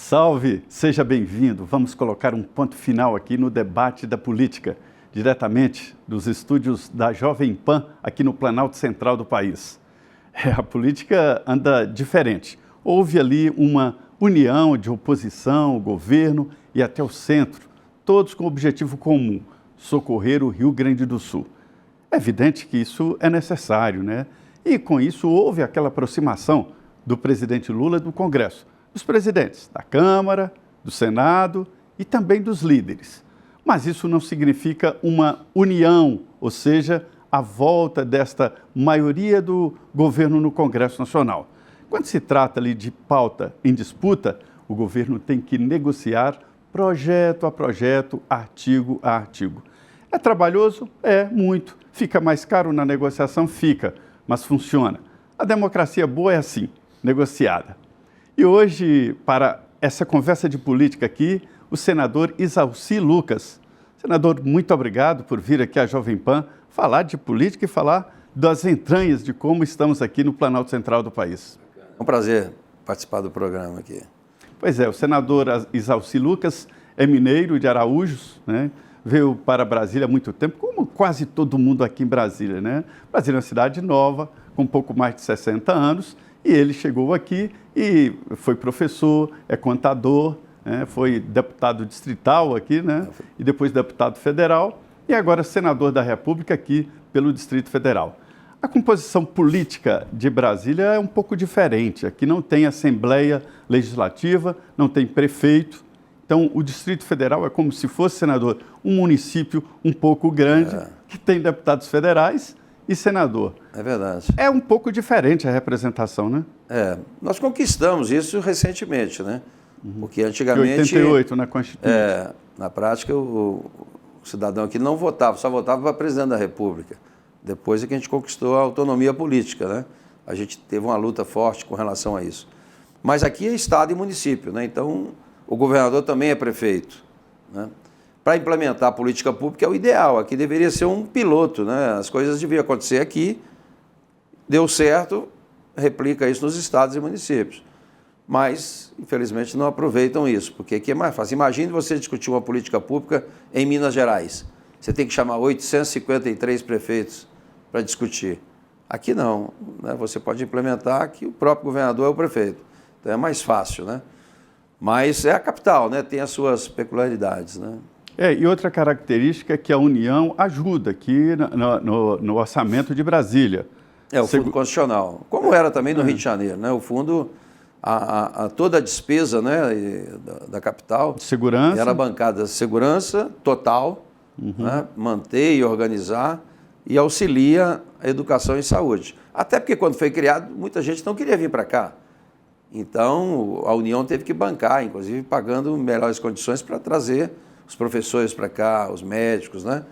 Salve, seja bem-vindo. Vamos colocar um ponto final aqui no debate da política, diretamente dos estúdios da Jovem Pan, aqui no Planalto Central do país. A política anda diferente. Houve ali uma união de oposição, governo e até o centro, todos com o objetivo comum, socorrer o Rio Grande do Sul. É evidente que isso é necessário, né? E com isso houve aquela aproximação do presidente Lula do Congresso, dos presidentes da Câmara, do Senado e também dos líderes. Mas isso não significa uma união, ou seja, a volta desta maioria do governo no Congresso Nacional. Quando se trata ali de pauta em disputa, o governo tem que negociar projeto a projeto, artigo a artigo. É trabalhoso? É, muito. Fica mais caro na negociação? Fica, mas funciona. A democracia boa é assim, negociada. E hoje, para essa conversa de política aqui, o senador Isalci Lucas. Senador, muito obrigado por vir aqui à Jovem Pan falar de política e falar das entranhas de como estamos aqui no Planalto Central do país. É um prazer participar do programa aqui. Pois é, o senador Isalci Lucas é mineiro de Araújos, né? Veio para Brasília há muito tempo, como quase todo mundo aqui em Brasília, né? Brasília é uma cidade nova, com um pouco mais de 60 anos, e ele chegou aqui e foi professor, é contador, né? Foi deputado distrital aqui, né? E depois deputado federal, e agora senador da República aqui pelo Distrito Federal. A composição política de Brasília é um pouco diferente. Aqui não tem Assembleia Legislativa, não tem prefeito. Então, o Distrito Federal é como se fosse, senador, um município um pouco grande, que tem deputados federais e senador. É verdade. É um pouco diferente a representação, né? Nós conquistamos isso recentemente, né? Porque antigamente... Em 88, na Constituição. Na prática, o cidadão aqui não votava, só votava para presidente da República. Depois é que a gente conquistou a autonomia política, né? A gente teve uma luta forte com relação a isso. Mas aqui é estado e município, né? Então, o governador também é prefeito, né? Para implementar a política pública é o ideal. Aqui deveria ser um piloto, né? As coisas deviam acontecer aqui, deu certo, replica isso nos estados e municípios. Mas, infelizmente, não aproveitam isso, porque aqui é mais fácil. Imagine você discutir uma política pública em Minas Gerais. Você tem que chamar 853 prefeitos para discutir. Aqui não, né? Você pode implementar que o próprio governador é o prefeito. Então é mais fácil, né? Mas é a capital, né? Tem as suas peculiaridades, né? E outra característica é que a União ajuda aqui no orçamento de Brasília. O Fundo Constitucional, como era também no Rio de Janeiro, né? O fundo, toda a despesa, né, da capital... Segurança. Era bancada de segurança total, né? Manter e organizar e auxilia a educação e saúde. Até porque quando foi criado, muita gente não queria vir para cá. Então, a União teve que bancar, inclusive pagando melhores condições para trazer os professores para cá, os médicos, né?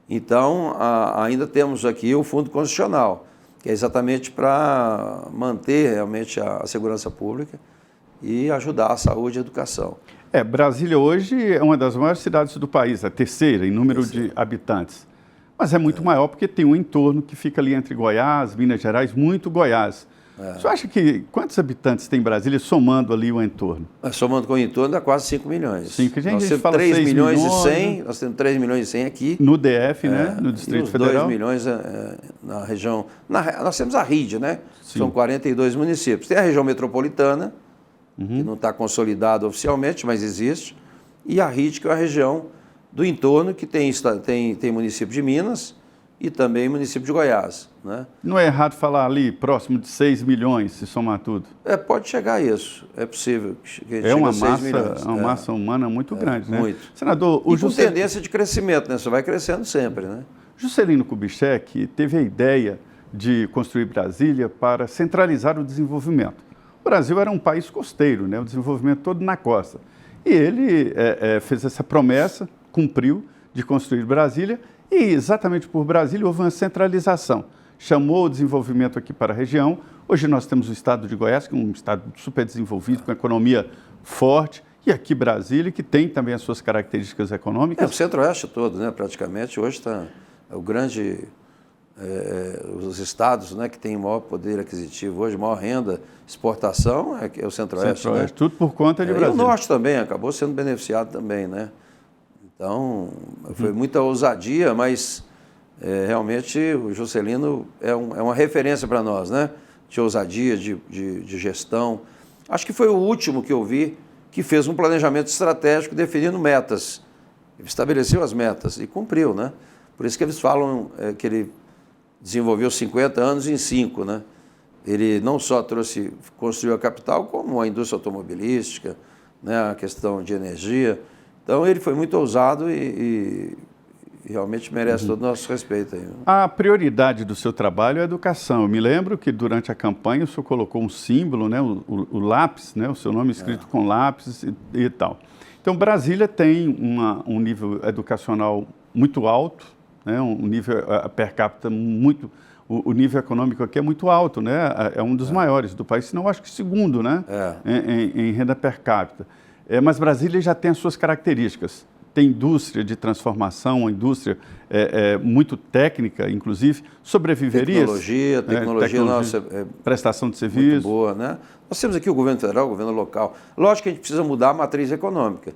Então, ainda temos aqui o Fundo Constitucional, que é exatamente para manter realmente a segurança pública e ajudar a saúde e a educação. Brasília hoje é uma das maiores cidades do país, a terceira em número de habitantes. Mas é muito maior porque tem um entorno que fica ali entre Goiás, Minas Gerais, muito Goiás. Você acha que quantos habitantes tem Brasília somando ali o entorno? Somando com o entorno dá quase 5 milhões. Nós temos 3 milhões e 100, nós temos 3 milhões e 100 aqui. No DF, né? No Distrito Federal. 2 milhões na região... nós temos a RID, né? Sim. São 42 municípios. Tem a região metropolitana, que não está consolidada oficialmente, mas existe. E a RID, que é a região do entorno, que tem município de Minas e também município de Goiás, né? Não é errado falar ali próximo de 6 milhões, se somar tudo? Pode chegar a isso, é possível. É uma massa humana muito grande, né? Muito. Senador, com tendência de crescimento, né? Isso vai crescendo sempre, né? Juscelino Kubitschek teve a ideia de construir Brasília para centralizar o desenvolvimento. O Brasil era um país costeiro, né? O desenvolvimento todo na costa. E ele fez essa promessa, cumpriu, de construir Brasília, e exatamente por Brasília houve uma centralização. Chamou o desenvolvimento aqui para a região. Hoje nós temos o estado de Goiás, que é um estado super desenvolvido, com economia forte, e aqui Brasília, que tem também as suas características econômicas. O centro-oeste todo, né? Praticamente, hoje está o grande os estados, né, que têm o maior poder aquisitivo hoje, maior renda, exportação, é o Centro-Oeste. Né? Tudo por conta de Brasília. E o Norte também acabou sendo beneficiado também, né? Então, foi muita ousadia, mas realmente o Juscelino é uma referência para nós, né? De ousadia, de gestão. Acho que foi o último que eu vi que fez um planejamento estratégico definindo metas. Ele estabeleceu as metas e cumpriu, né? Por isso que eles falam que ele desenvolveu 50 anos em 5, né? Ele não só construiu a capital, como a indústria automobilística, né? A questão de energia. Então, ele foi muito ousado e realmente merece todo o nosso respeito aí. A prioridade do seu trabalho é a educação. Eu me lembro que durante a campanha o senhor colocou um símbolo, né, o lápis, né, o seu nome escrito com lápis e tal. Então, Brasília tem um nível educacional muito alto, né, um nível per capita muito... O nível econômico aqui é muito alto, né? É um dos maiores do país, senão acho que segundo, né? Em renda per capita. Mas Brasília já tem as suas características. Tem indústria de transformação, uma indústria muito técnica, inclusive, sobreviverias. Tecnologia nossa prestação de serviço. Muito boa, né? Nós temos aqui o governo federal, o governo local. Lógico que a gente precisa mudar a matriz econômica,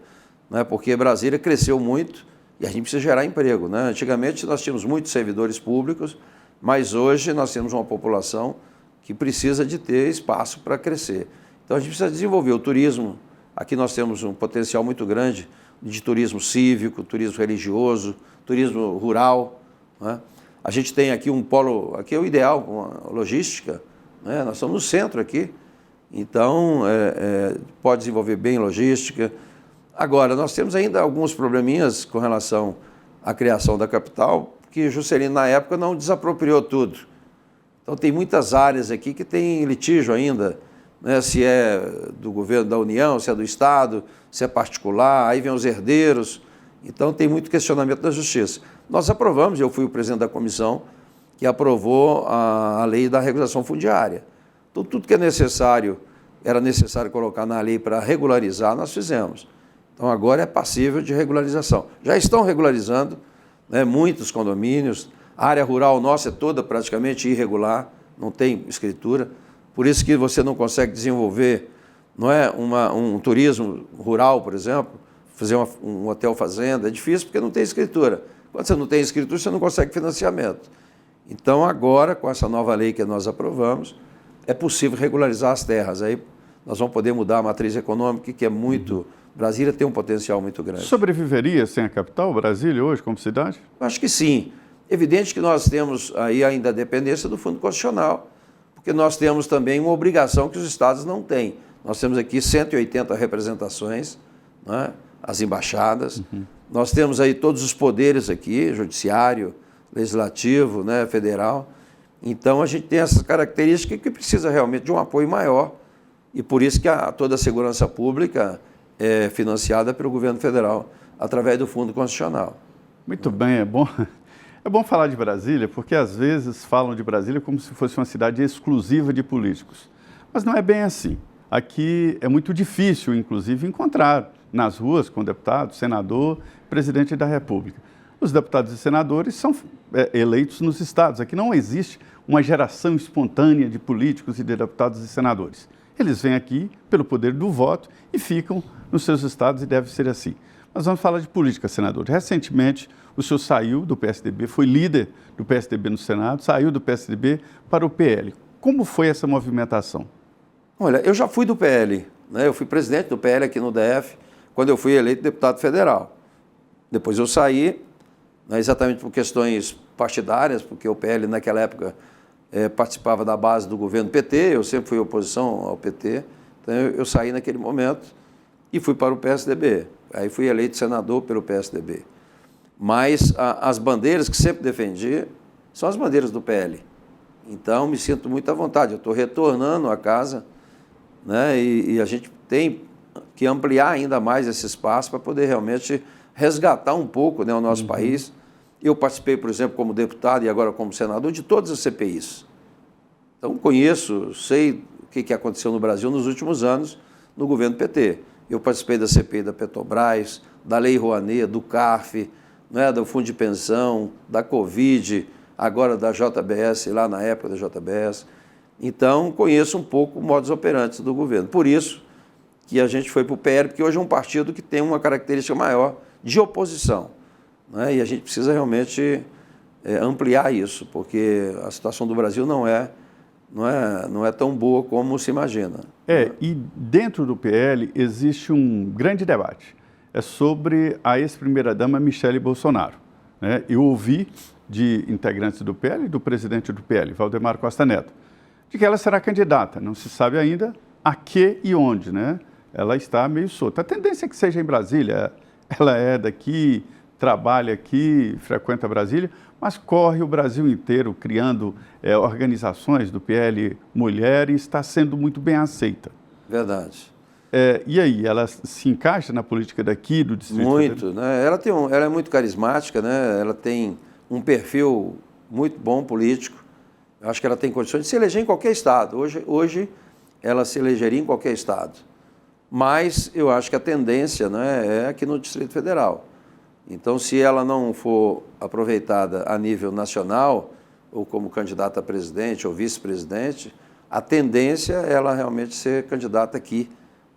né? Porque Brasília cresceu muito e a gente precisa gerar emprego, né? Antigamente nós tínhamos muitos servidores públicos, mas hoje nós temos uma população que precisa de ter espaço para crescer. Então a gente precisa desenvolver o turismo. Aqui nós temos um potencial muito grande de turismo cívico, turismo religioso, turismo rural, né? A gente tem aqui um polo, aqui é o ideal, uma logística, né? Nós estamos no centro aqui, então pode desenvolver bem logística. Agora, nós temos ainda alguns probleminhas com relação à criação da capital, que Juscelino, na época, não desapropriou tudo. Então, tem muitas áreas aqui que tem litígio ainda, né? Se é do governo da União, se é do Estado, se é particular, aí vem os herdeiros. Então, tem muito questionamento da Justiça. Nós aprovamos, eu fui o presidente da comissão, que aprovou a lei da regularização fundiária. Então, tudo que era necessário colocar na lei para regularizar, nós fizemos. Então, agora é passível de regularização. Já estão regularizando, né, muitos condomínios. A área rural nossa é toda praticamente irregular, não tem escritura. Por isso que você não consegue desenvolver, não é, um turismo rural, por exemplo, fazer um hotel fazenda, é difícil porque não tem escritura. Quando você não tem escritura, você não consegue financiamento. Então, agora, com essa nova lei que nós aprovamos, é possível regularizar as terras. Aí nós vamos poder mudar a matriz econômica, que é muito... Brasília tem um potencial muito grande. Sobreviveria sem a capital, Brasília, hoje, como cidade? Acho que sim. Evidente que nós temos aí ainda a dependência do Fundo Constitucional, porque nós temos também uma obrigação que os estados não têm. Nós temos aqui 180 representações, né? As embaixadas. Nós temos aí todos os poderes aqui, judiciário, legislativo, né, federal. Então, a gente tem essas características que precisa realmente de um apoio maior, e por isso que toda a segurança pública é financiada pelo governo federal, através do Fundo Constitucional. Muito bem, é bom falar de Brasília, porque às vezes falam de Brasília como se fosse uma cidade exclusiva de políticos. Mas não é bem assim. Aqui é muito difícil, inclusive, encontrar nas ruas com deputado, senador, presidente da República. Os deputados e senadores são eleitos nos estados. Aqui não existe uma geração espontânea de políticos e de deputados e senadores. Eles vêm aqui pelo poder do voto e ficam nos seus estados e deve ser assim. Mas vamos falar de política, senador. Recentemente, o senhor saiu do PSDB, foi líder do PSDB no Senado, saiu do PSDB para o PL. Como foi essa movimentação? Olha, eu já fui do PL, né? Eu fui presidente do PL aqui no DF, quando eu fui eleito deputado federal. Depois eu saí, né, exatamente por questões partidárias, porque o PL naquela época participava da base do governo PT, eu sempre fui oposição ao PT, então eu saí naquele momento e fui para o PSDB. Aí fui eleito senador pelo PSDB. Mas as bandeiras que sempre defendi são as bandeiras do PL. Então, me sinto muito à vontade. Eu estou retornando à casa, né, e a gente tem que ampliar ainda mais esse espaço para poder realmente resgatar um pouco, né, o nosso país. Eu participei, por exemplo, como deputado e agora como senador de todas as CPIs. Então, conheço, sei o que aconteceu no Brasil nos últimos anos no governo PT. Eu participei da CPI da Petrobras, da Lei Rouanet, do CARF, né, do Fundo de Pensão, da Covid, agora da JBS, lá na época da JBS. Então, conheço um pouco o modus operandi do governo. Por isso que a gente foi para o PL, porque hoje é um partido que tem uma característica maior de oposição, né? E a gente precisa realmente ampliar isso, porque a situação do Brasil não é tão boa como se imagina. E dentro do PL existe um grande debate. É sobre a ex-primeira-dama Michele Bolsonaro, né? Eu ouvi de integrantes do PL e do presidente do PL, Valdemar Costa Neto, de que ela será candidata. Não se sabe ainda a que e onde, né? Ela está meio solta. A tendência é que seja em Brasília. Ela é daqui, trabalha aqui, frequenta Brasília, mas corre o Brasil inteiro criando organizações do PL Mulher e está sendo muito bem aceita. Verdade. E aí, ela se encaixa na política daqui, do Distrito Muito, Federal? né? Ela é muito carismática, né? Ela tem um perfil muito bom político. Eu acho que ela tem condições de se eleger em qualquer estado. Hoje ela se elegeria em qualquer estado. Mas eu acho que a tendência, né, é aqui no Distrito Federal. Então, se ela não for aproveitada a nível nacional, ou como candidata a presidente ou vice-presidente, a tendência é ela realmente ser candidata aqui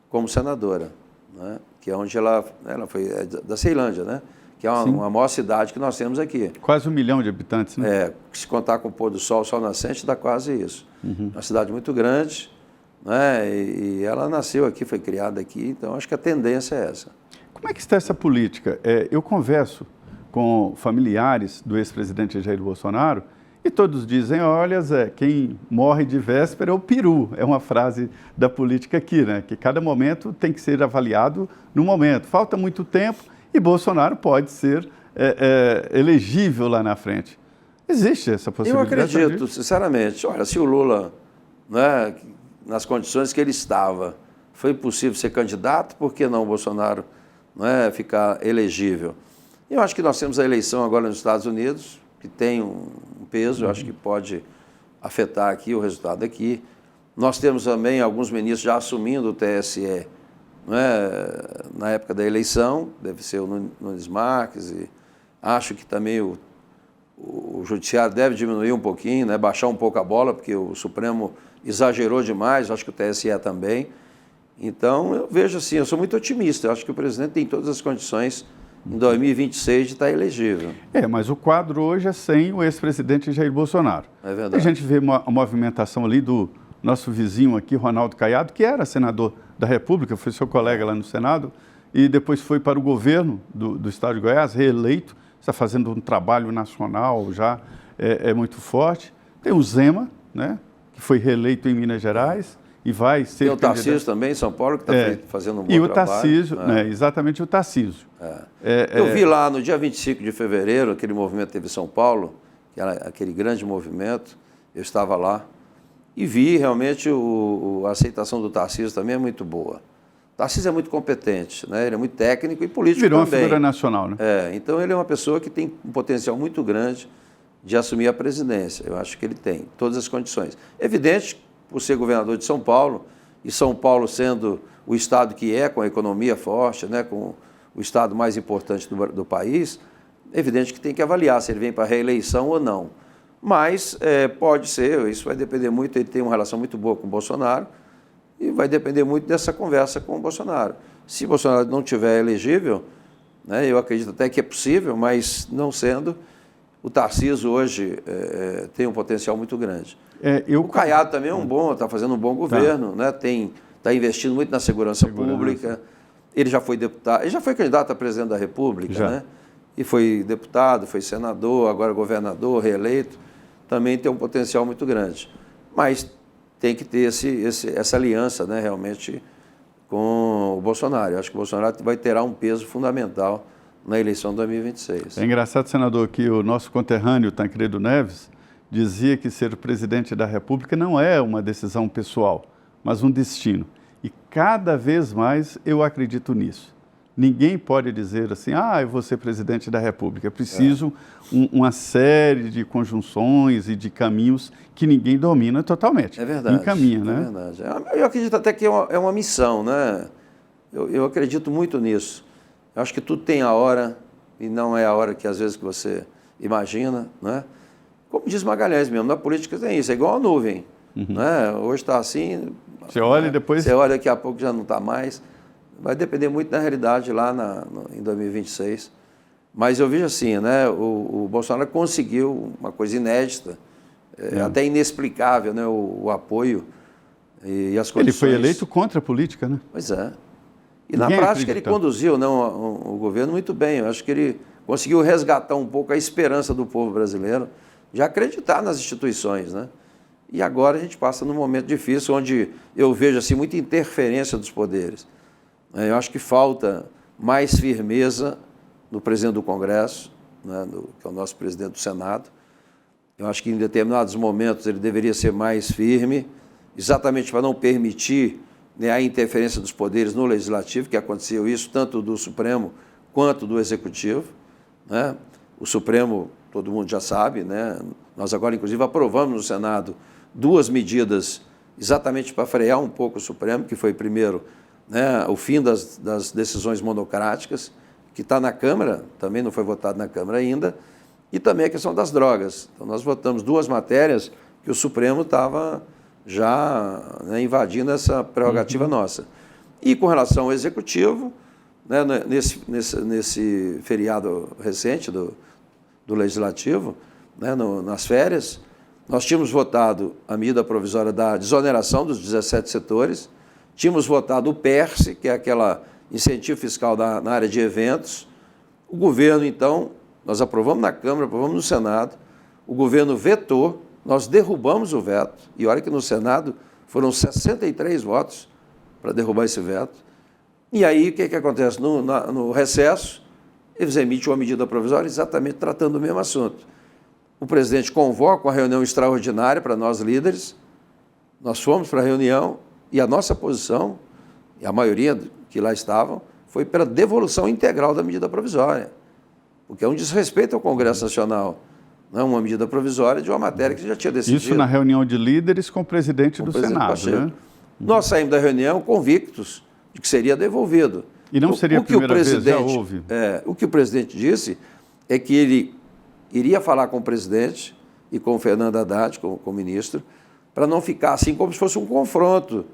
como senadora, né? Que é onde ela foi da Ceilândia, né? Que é uma maior cidade que nós temos aqui. Quase 1 milhão de habitantes, né? Se contar com o pôr do sol, o sol nascente, dá quase isso. Uma cidade muito grande, né? E ela nasceu aqui, foi criada aqui, então acho que a tendência é essa. Como é que está essa política? Eu converso com familiares do ex-presidente Jair Bolsonaro e todos dizem, olha Zé, quem morre de véspera é o peru. É uma frase da política aqui, né? Que cada momento tem que ser avaliado no momento. Falta muito tempo e Bolsonaro pode ser elegível lá na frente. Existe essa possibilidade? Eu acredito, sinceramente. Olha, se o Lula, né, nas condições que ele estava, foi possível ser candidato, por que não o Bolsonaro, né, ficar elegível? Eu acho que nós temos a eleição agora nos Estados Unidos, que tem um peso, eu acho que pode afetar aqui o resultado aqui. Nós temos também alguns ministros já assumindo o TSE, né, na época da eleição, deve ser o Nunes Marques, e acho que também o Judiciário deve diminuir um pouquinho, né, baixar um pouco a bola, porque o Supremo exagerou demais, acho que o TSE também. Então, eu vejo assim, eu sou muito otimista, eu acho que o presidente tem todas as condições em 2026 de estar elegível. Mas o quadro hoje é sem o ex-presidente Jair Bolsonaro. É verdade. A gente vê uma movimentação ali do nosso vizinho aqui, Ronaldo Caiado, que era senador da República, foi seu colega lá no Senado, e depois foi para o governo do estado de Goiás, reeleito, está fazendo um trabalho nacional já muito forte. Tem o Zema, né, que foi reeleito em Minas Gerais, e vai ser... Tem o Tarcísio também, em São Paulo, que está fazendo um bom trabalho. E o Tarcísio, exatamente o Tarcísio. Eu vi lá no dia 25 de fevereiro, aquele movimento teve em São Paulo, que era aquele grande movimento, eu estava lá, e vi realmente a aceitação do Tarcísio também é muito boa. O Tarcísio é muito competente, né? Ele é muito técnico e político também. Virou uma figura nacional, né? Então ele é uma pessoa que tem um potencial muito grande de assumir a presidência. Eu acho que ele tem todas as condições. Evidente, por ser governador de São Paulo, e São Paulo sendo o estado que é, com a economia forte, né, com o estado mais importante do país, é evidente que tem que avaliar se ele vem para a reeleição ou não. Mas pode ser, isso vai depender muito, ele tem uma relação muito boa com o Bolsonaro, e vai depender muito dessa conversa com o Bolsonaro. Se o Bolsonaro não tiver elegível, né, eu acredito até que é possível, mas não sendo, o Tarcísio hoje tem um potencial muito grande. O Caiado também está fazendo um bom governo, né? Está investindo muito na segurança pública. Ele já foi deputado, ele já foi candidato a presidente da República, né? E foi deputado, foi senador, agora governador, reeleito. Também tem um potencial muito grande. Mas tem que ter essa aliança, né, realmente, com o Bolsonaro. Eu acho que o Bolsonaro terá um peso fundamental na eleição de 2026. É engraçado, senador, que o nosso conterrâneo Tancredo Neves dizia que ser presidente da República não é uma decisão pessoal, mas um destino. E cada vez mais eu acredito nisso. Ninguém pode dizer assim, eu vou ser presidente da República. É preciso uma série de conjunções e de caminhos que ninguém domina totalmente. É verdade. Encaminha, né? É verdade. Eu acredito até que é uma missão, né? Eu acredito muito nisso. Eu acho que tudo tem a hora, e não é a hora que às vezes que você imagina, né? Como diz Magalhães mesmo, na política tem isso, é igual a nuvem. Né? Hoje está assim... Você olha e depois... Você olha, daqui a pouco já não está mais. Vai depender muito da realidade lá em 2026. Mas eu vejo assim, né? O Bolsonaro conseguiu uma coisa inédita, até inexplicável, né? O apoio e as condições. Ele foi eleito contra a política, né? Pois é. E Ninguém na prática acredita. ele conduziu, né, o governo muito bem. Eu acho que ele conseguiu resgatar um pouco a esperança do povo brasileiro de acreditar nas instituições, né? E agora a gente passa num momento difícil, onde eu vejo assim, muita interferência dos poderes. Eu acho que falta mais firmeza no presidente do Congresso, né, que é o nosso presidente do Senado. Eu acho que em determinados momentos ele deveria ser mais firme, exatamente para não permitir, né, a interferência dos poderes no Legislativo, que aconteceu isso tanto do Supremo quanto do Executivo. Né? O Supremo, todo mundo já sabe, né? Nós agora, inclusive, aprovamos no Senado 2 medidas exatamente para frear um pouco o Supremo, que foi, primeiro, né, o fim das decisões monocráticas, que está na Câmara, também não foi votado na Câmara ainda, e também a questão das drogas. Então, nós votamos 2 matérias que o Supremo estava já, né, invadindo essa prerrogativa nossa. E com relação ao Executivo, né, nesse feriado recente do Legislativo, né, nas férias, nós tínhamos votado a medida provisória da desoneração dos 17 setores, tínhamos votado o PERSE, que é aquele incentivo fiscal na área de eventos. O governo, então, nós aprovamos na Câmara, aprovamos no Senado, o governo vetou, nós derrubamos o veto, e olha que no Senado foram 63 votos para derrubar esse veto. E aí, o que acontece? No recesso, eles emitem uma medida provisória exatamente tratando do mesmo assunto. O presidente convoca uma reunião extraordinária para nós líderes, nós fomos para a reunião e a nossa posição, e a maioria que lá estavam, foi pela devolução integral da medida provisória, porque é um desrespeito ao Congresso Nacional, não é uma medida provisória de uma matéria que já tinha decidido. Isso na reunião de líderes com o presidente do Senado, Pacheco, né? Nós saímos da reunião convictos de que seria devolvido. E não seria a primeira vez, já houve. O que o presidente disse é que ele iria falar com o presidente e com o Fernando Haddad, com o ministro, para não ficar assim como se fosse um confronto,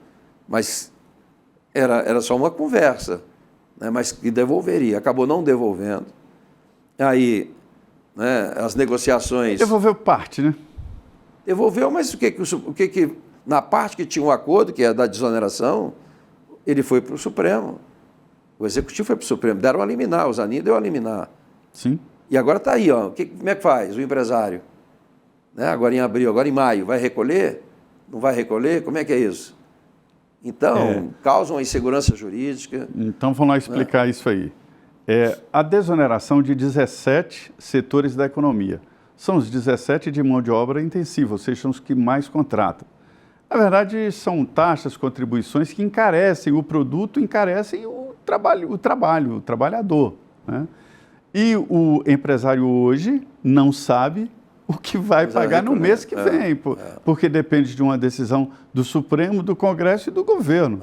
mas era só uma conversa, né, mas que devolveria. Acabou não devolvendo. Aí, né, as negociações... Devolveu parte, né? Devolveu, mas o que na parte que tinha um acordo, que é da desoneração, ele foi para o Supremo. O Executivo foi para o Supremo. Deram a liminar, o Zanin deu a liminar. Sim. E agora está aí, ó. Como é que faz o empresário? Né? Agora em abril, agora em maio, vai recolher? Não vai recolher? Como é que é isso? Então, causa uma insegurança jurídica. Então, vamos lá explicar isso aí. A desoneração de 17 setores da economia. São os 17 de mão de obra intensiva, ou seja, são os que mais contratam. Na verdade, são taxas, contribuições que encarecem o produto, encarecem o trabalhador, né? E o empresário hoje não sabe o que vai pagar no mês que vem, porque depende de uma decisão do Supremo, do Congresso e do governo.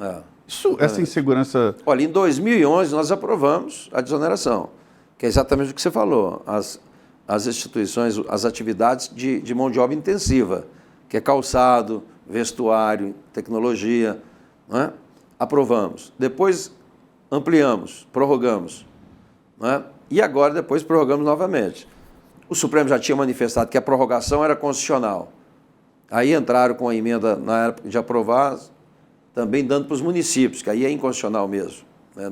Essa insegurança... Olha, em 2011 nós aprovamos a desoneração, que é exatamente o que você falou, as instituições, as atividades de mão de obra intensiva, que é calçado, vestuário, tecnologia, não é? Aprovamos. Depois ampliamos, prorrogamos, não é? E agora depois prorrogamos novamente. O Supremo já tinha manifestado que a prorrogação era constitucional. Aí entraram com a emenda na época de aprovar, também dando para os municípios, que aí é inconstitucional mesmo. Né?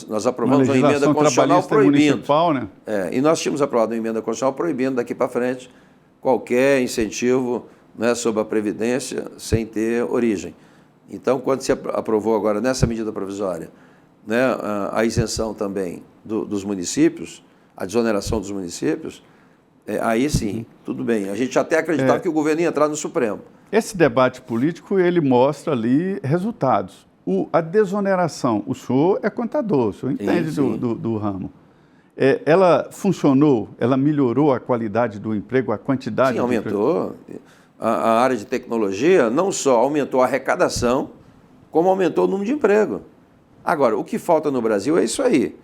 Nós aprovamos uma emenda constitucional proibindo. Né? E nós tínhamos aprovado uma emenda constitucional proibindo daqui para frente qualquer incentivo, né, sobre a Previdência sem ter origem. Então, quando se aprovou agora nessa medida provisória, né, a isenção também dos municípios, a desoneração dos municípios, aí sim, tudo bem. A gente até acreditava que o governo ia entrar no Supremo. Esse debate político, ele mostra ali resultados. A desoneração, o senhor é contador, o senhor entende do ramo. Ela funcionou, ela melhorou a qualidade do emprego, a quantidade de aumentou. A área de tecnologia não só aumentou a arrecadação, como aumentou o número de emprego. Agora, o que falta no Brasil é isso aí.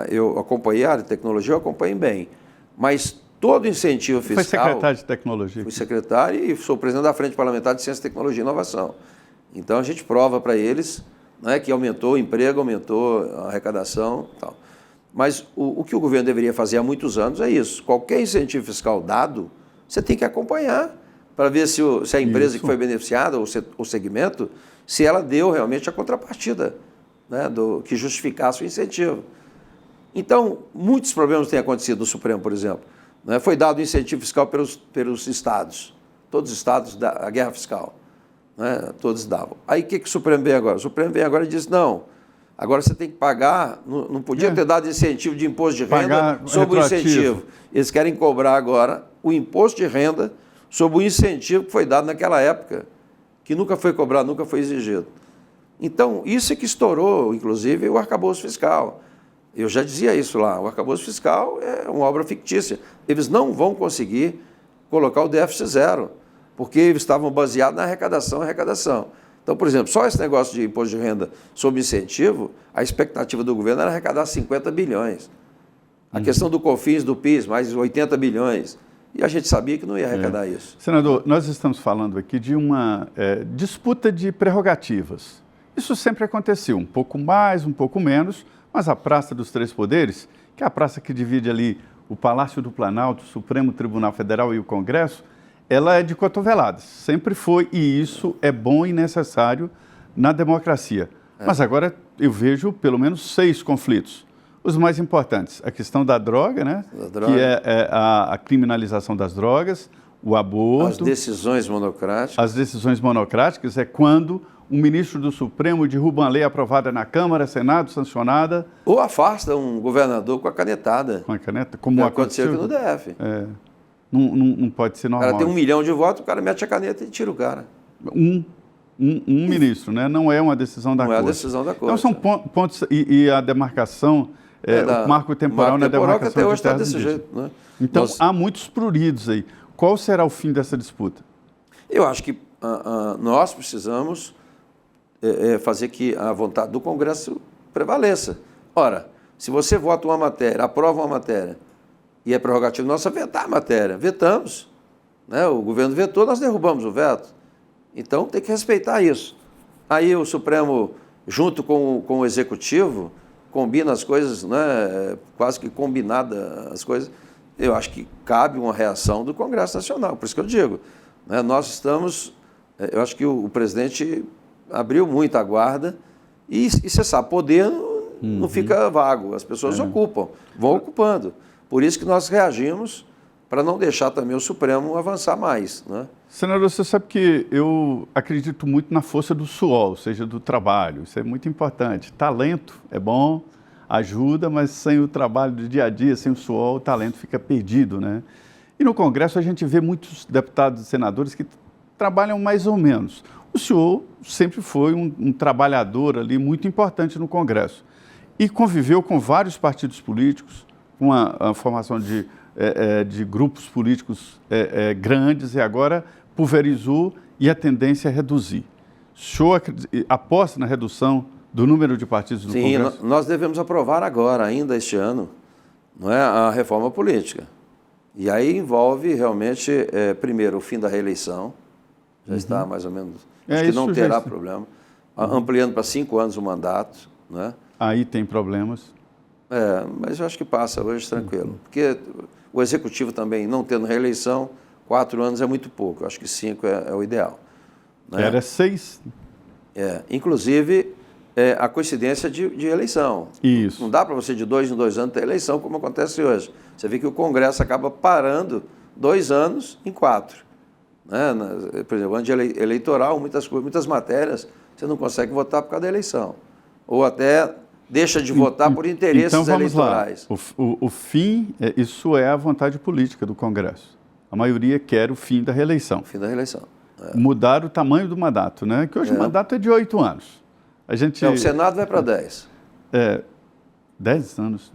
Eu acompanhei a área de tecnologia, eu acompanhei bem. Mas todo incentivo fiscal... Foi secretário de Tecnologia. Fui secretário e sou presidente da Frente Parlamentar de Ciência, Tecnologia e Inovação. Então, a gente prova para eles, né, que aumentou o emprego, aumentou a arrecadação e tal. Mas o que o governo deveria fazer há muitos anos é isso. Qualquer incentivo fiscal dado, você tem que acompanhar para ver se a empresa que foi beneficiada, ou o segmento, se ela deu realmente a contrapartida, né, que justificasse o incentivo. Então, muitos problemas têm acontecido no Supremo, por exemplo. Né? Foi dado incentivo fiscal pelos estados, todos os estados da guerra fiscal, né? Todos davam. Aí o que o Supremo vem agora? O Supremo vem agora e diz, não, agora você tem que pagar, não podia ter dado incentivo de imposto de renda sobre o incentivo. Eles querem cobrar agora o imposto de renda sobre o incentivo que foi dado naquela época, que nunca foi cobrado, nunca foi exigido. Então, isso é que estourou, inclusive, o arcabouço fiscal. Eu já dizia isso lá, o arcabouço fiscal é uma obra fictícia. Eles não vão conseguir colocar o déficit zero, porque eles estavam baseados na arrecadação. Então, por exemplo, só esse negócio de imposto de renda sob incentivo, a expectativa do governo era arrecadar 50 bilhões. A questão do COFINS, do PIS, mais 80 bilhões. E a gente sabia que não ia arrecadar isso. Senador, nós estamos falando aqui de uma disputa de prerrogativas. Isso sempre aconteceu, um pouco mais, um pouco menos, mas a Praça dos Três Poderes, que é a praça que divide ali o Palácio do Planalto, o Supremo Tribunal Federal e o Congresso, ela é de cotoveladas, sempre foi, e isso é bom e necessário na democracia. Mas agora eu vejo pelo menos 6 conflitos. Os mais importantes, a questão da droga, né? Que é a criminalização das drogas, o aborto... As decisões monocráticas. As decisões monocráticas é quando um ministro do Supremo derruba uma lei aprovada na Câmara, Senado, sancionada... Ou afasta um governador com a canetada. Com a caneta, como aconteceu aqui no DF. Não pode ser normal. O cara tem 1 milhão de votos, o cara mete a caneta e tira o cara. Um ministro, né? Não é uma decisão da Corte. Não é a decisão da Corte. Então são pontos... E a demarcação... o marco temporal na demarcação que até hoje está de desse jeito, né? Então, há muitos pruridos aí. Qual será o fim dessa disputa? Eu acho que nós precisamos fazer que a vontade do Congresso prevaleça. Ora, se você vota uma matéria, aprova uma matéria, e é prerrogativa nossa vetar a matéria, vetamos. Né? O governo vetou, nós derrubamos o veto. Então, tem que respeitar isso. Aí o Supremo, junto com o Executivo, combina as coisas, né, quase que combinada as coisas, eu acho que cabe uma reação do Congresso Nacional, por isso que eu digo, né, nós estamos, eu acho que o presidente abriu muito a guarda e você sabe, poder não fica vago, as pessoas ocupam, vão ocupando, por isso que nós reagimos para não deixar também o Supremo avançar mais, né? Senador, você sabe que eu acredito muito na força do suor, ou seja, do trabalho. Isso é muito importante. Talento é bom, ajuda, mas sem o trabalho do dia a dia, sem o suor, o talento fica perdido, né? E no Congresso a gente vê muitos deputados e senadores que trabalham mais ou menos. O senhor sempre foi um trabalhador ali muito importante no Congresso e conviveu com vários partidos políticos, com a formação de grupos políticos grandes e agora pulverizou e a tendência é reduzir. O senhor aposta na redução do número de partidos no Congresso? Sim, nós devemos aprovar agora, ainda este ano, não é, a reforma política. E aí envolve realmente, primeiro, o fim da reeleição, já está mais ou menos, acho que não terá problema, ampliando para 5 anos o mandato. Né? Aí tem problemas. Mas eu acho que passa hoje tranquilo, porque o Executivo também, não tendo reeleição, 4 anos é muito pouco, eu acho que 5 é o ideal. Né? Era 6. Inclusive, a coincidência de eleição. Isso. Não dá para você de 2 em 2 anos ter eleição, como acontece hoje. Você vê que o Congresso acaba parando 2 anos em 4. Né? Por exemplo, ano de eleitoral, muitas matérias, você não consegue votar por causa da eleição. Ou até deixa de votar por interesses eleitorais. Lá. O fim, isso é a vontade política do Congresso. A maioria quer o fim da reeleição. O fim da reeleição. Mudar o tamanho do mandato, né? Que hoje o mandato é de 8 anos. O Senado vai para 10. 10 anos.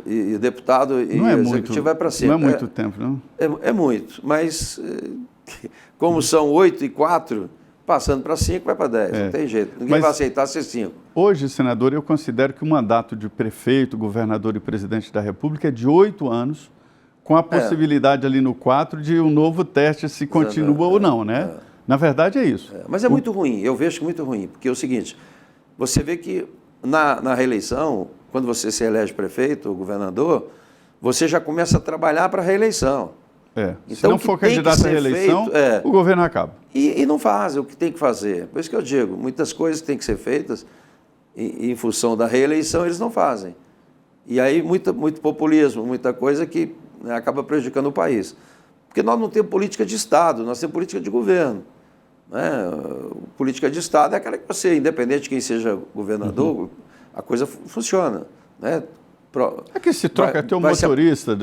E o deputado e o Executivo vai para 5. Não é muito tempo, não? É muito, mas como são 8 e 4, passando para 5 vai para 10, não tem jeito. Ninguém vai aceitar ser 5. Hoje, senador, eu considero que o mandato de prefeito, governador e presidente da República é de 8 anos, com a possibilidade ali no 4 de um novo teste se continua ou não, né? Na verdade é isso. Mas é muito ruim, eu vejo que é muito ruim, porque é o seguinte, você vê que na reeleição, quando você se elege prefeito ou governador, você já começa a trabalhar para a reeleição. Então, se não for candidato à reeleição, o governo acaba. E não faz o que tem que fazer. Por isso que eu digo, muitas coisas têm que ser feitas em função da reeleição, eles não fazem. E aí muito populismo, muita coisa que, né, acaba prejudicando o país. Porque nós não temos política de Estado, nós temos política de governo. Né? Política de Estado é aquela que você, independente de quem seja governador, a coisa funciona. Né? Aqui se troca até o motorista.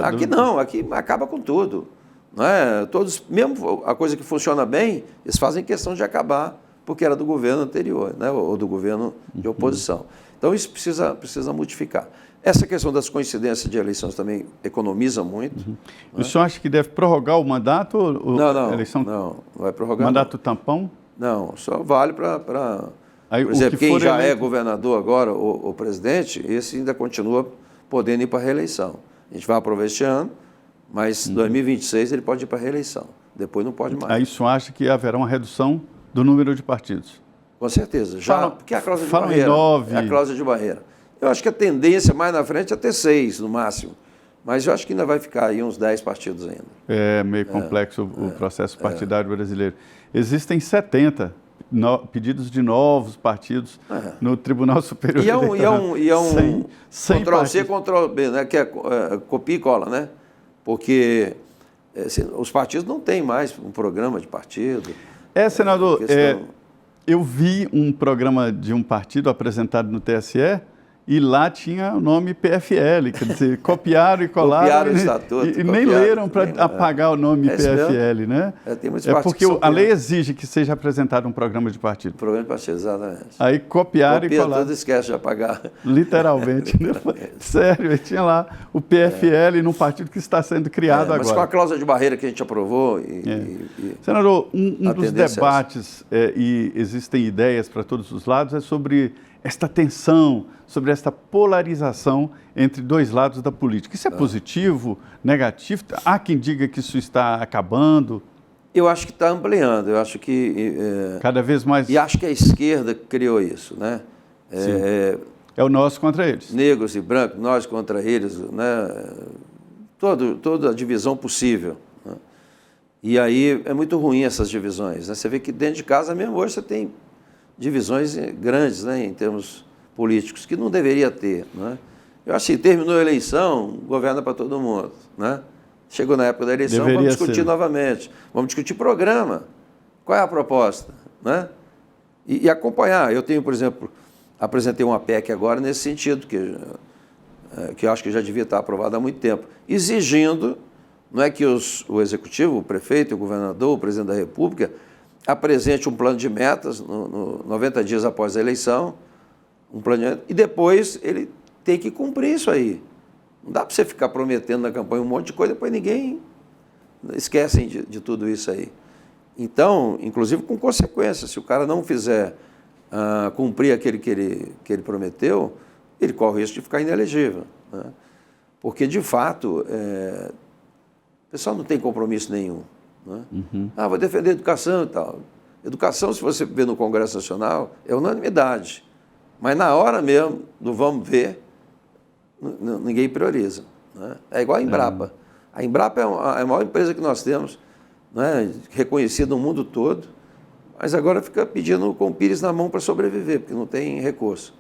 Aqui não, aqui acaba com tudo. Né? Todos, mesmo a coisa que funciona bem, eles fazem questão de acabar, porque era do governo anterior, né? Ou do governo de oposição. Então isso precisa modificar. Essa questão das coincidências de eleições também economiza muito. Né? O senhor acha que deve prorrogar o mandato? Não, eleição... não vai prorrogar. Mandato tampão? Não, só vale para... Por exemplo, quem já é governador agora, o presidente, esse ainda continua podendo ir para a reeleição. A gente vai aprovar este ano, mas em 2026 ele pode ir para a reeleição. Depois não pode mais. Aí o senhor acha que haverá uma redução do número de partidos? Com certeza. Porque é a cláusula de barreira. Em 9. É a cláusula de barreira. Eu acho que a tendência mais na frente é ter 6, no máximo. Mas eu acho que ainda vai ficar aí uns 10 partidos ainda. É meio complexo o processo partidário brasileiro. Existem 70 pedidos de novos partidos no Tribunal Superior Eleitoral. E é um Ctrl-C, Ctrl-B, né? Que é copia e cola, né? Porque os partidos não têm mais um programa de partido. Senador, eu vi um programa de um partido apresentado no TSE e lá tinha o nome PFL, quer dizer, copiaram e colaram. Copiaram o estatuto. E nem leram para apagar o nome PFL, né? Tem muitos porque a lei exige que seja apresentado um programa de partido. Programa de partido, exatamente. Aí copiaram e colaram. Tudo, esquece de apagar. Literalmente. Né? Sério, tinha lá o PFL num partido que está sendo criado agora. Mas com a cláusula de barreira que a gente aprovou. Senador, um dos debates, e existem ideias para todos os lados, é sobre esta tensão, sobre esta polarização entre dois lados da política. Isso é positivo, negativo? Há quem diga que isso está acabando? Eu acho que está ampliando, eu acho que... cada vez mais... E acho que a esquerda criou isso, né? É o nós contra eles. Negros e brancos, nós contra eles, né? Toda a divisão possível. Né? E aí é muito ruim essas divisões. Né? Você vê que dentro de casa mesmo hoje você tem divisões grandes, né, em termos políticos, que não deveria ter. Né? Eu acho que terminou a eleição, governa para todo mundo. Né? Chegou na época da eleição, vamos discutir novamente. Vamos discutir programa. Qual é a proposta? Né? E acompanhar. Eu tenho, por exemplo, apresentei uma PEC agora nesse sentido, que eu acho que já devia estar aprovada há muito tempo, exigindo, não é que o Executivo, o prefeito, o governador, o presidente da República, apresente um plano de metas 90 dias após a eleição, um plano de metas, e depois ele tem que cumprir isso aí. Não dá para você ficar prometendo na campanha um monte de coisa, depois ninguém esquecem de tudo isso aí. Então, inclusive com consequências, se o cara não fizer cumprir aquele que ele prometeu, ele corre o risco de ficar inelegível. Né? Porque, de fato, o pessoal não tem compromisso nenhum. Né? Vou defender a educação e tal. Educação, se você vê no Congresso Nacional, é unanimidade. Mas na hora mesmo do vamos ver, ninguém prioriza. Né? É igual a Embrapa. A Embrapa é a maior empresa que nós temos, né? Reconhecida no mundo todo, mas agora fica pedindo com o pires na mão para sobreviver, porque não tem recurso.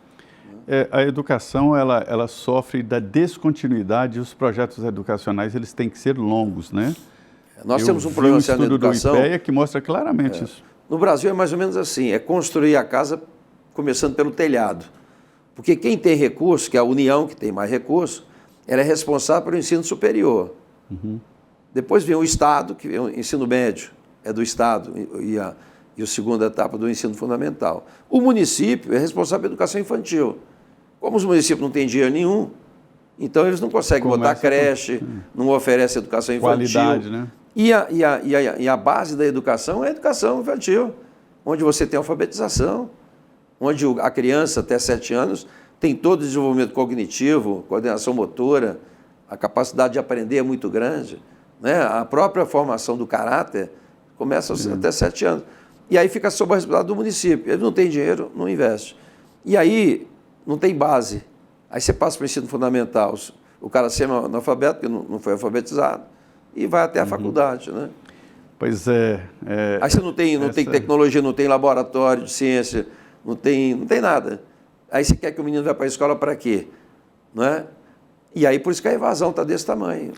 A educação, ela sofre da descontinuidade e os projetos educacionais eles têm que ser longos, né? Nós temos um problema sério na educação. Do IPEA que mostra claramente isso. No Brasil é mais ou menos assim, é construir a casa começando pelo telhado. Porque quem tem recurso, que é a União que tem mais recurso, ela é responsável pelo ensino superior. Depois vem o Estado, que vem o ensino médio, é do Estado, e a segunda etapa do ensino fundamental. O município é responsável pela educação infantil. Como os municípios não têm dinheiro nenhum, então eles não conseguem botar creche, não oferecem educação infantil. Qualidade, né? E a base da educação é a educação infantil, onde você tem alfabetização, onde a criança até 7 anos tem todo o desenvolvimento cognitivo, coordenação motora, a capacidade de aprender é muito grande, né? A própria formação do caráter começa até 7 anos. E aí fica sob a responsabilidade do município. Ele não tem dinheiro, não investe. E aí não tem base. Aí você passa para o ensino fundamental, o cara ser analfabeto, porque não foi alfabetizado, e vai até a faculdade, né? Pois é. Aí você não tem tecnologia, não tem laboratório de ciência, não tem nada. Aí você quer que o menino vá para a escola para quê? Não é? E aí por isso que a evasão está desse tamanho.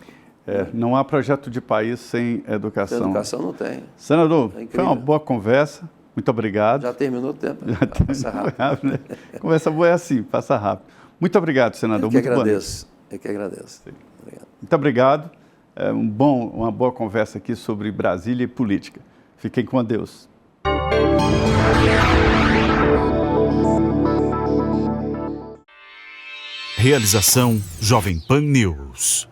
Não há projeto de país sem educação. Sem educação não tem. Senador, foi uma boa conversa. Muito obrigado. Já terminou o tempo. Passa rápido. Né? Conversa boa é assim, passa rápido. Muito obrigado, senador. Eu que agradeço. Obrigado. Muito obrigado. Uma boa conversa aqui sobre Brasília e política. Fiquem com Deus. Realização Jovem Pan News.